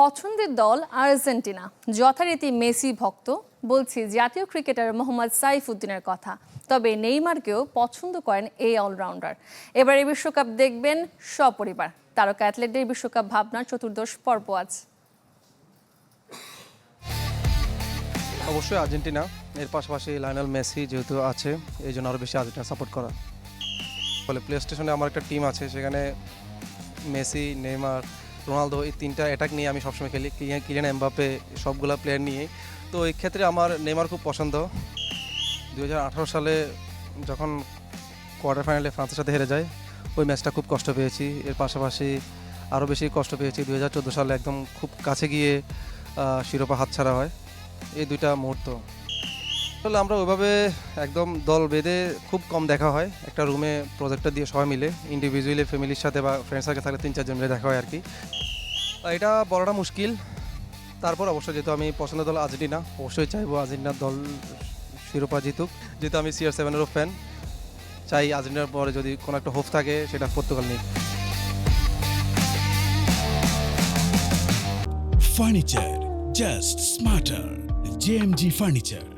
পছন্দের দল আর্জেন্টিনা, যথারীতি মেসি ভক্ত। বলছি জাতীয় ক্রিকেটার মোহাম্মদ সাইফুদ্দিনের কথা। তবে নেইমারকেও পছন্দ করেন এই অলরাউন্ডার। এবারে বিশ্বকাপ দেখবেন সপরিবার। তারকা অ্যাথলেটদের বিশ্বকাপ ভাবনার চতুর্দশ পর্ব আজ। অবশ্যই আর্জেন্টিনা, এর পাশাপাশি লায়নেল মেসি যেহেতু আছে, এই জন্য আরও বেশি আর্জেন্টিনা সাপোর্ট করা। ফলে প্লে স্টেশনে আমার একটা টিম আছে, সেখানে মেসি, নেইমার, রোনালদো এই তিনটা অ্যাটাক নিয়ে আমি সবসময় খেলি। কিলিয়ান এমবাপ্পে, সবগুলা প্লেয়ার নিয়ে। তো এই ক্ষেত্রে আমার নেইমার খুব পছন্দ। 2018 সালে যখন কোয়ার্টার ফাইনালে ফ্রান্সের সাথে হেরে যায়, ওই ম্যাচটা খুব কষ্ট পেয়েছি। এর পাশাপাশি আরও বেশি কষ্ট পেয়েছি 2014 সালে একদম খুব কাছে গিয়ে শিরোপা হাতছাড়া হয়। এই দুইটা মুহূর্ত আসলে আমরা ওইভাবে একদম দল বেঁধে খুব কম দেখা হয়। একটা রুমে প্রজেক্টর দিয়ে সবাই মিলে, ইন্ডিভিজুয়ালি ফ্যামিলির সাথে বা ফ্রেন্ড সার্কেল থাকলে 3-4 জন মিলে দেখা হয় আর কি। এটা বলাটা মুশকিল। তারপর অবশ্যই যেহেতু আমি পছন্দের দল আর্জেন্টিনা, অবশ্যই চাইবো আর্জেন্টিনার দল শিরোপা জিতুক। যেহেতু আমি CR7-এরও ফ্যান, চাই আর্জেন্টিনার পরে যদি কোনো একটা হোপ থাকে সেটা পর্তুগাল নিক। Furniture just smarter. JMG Furniture.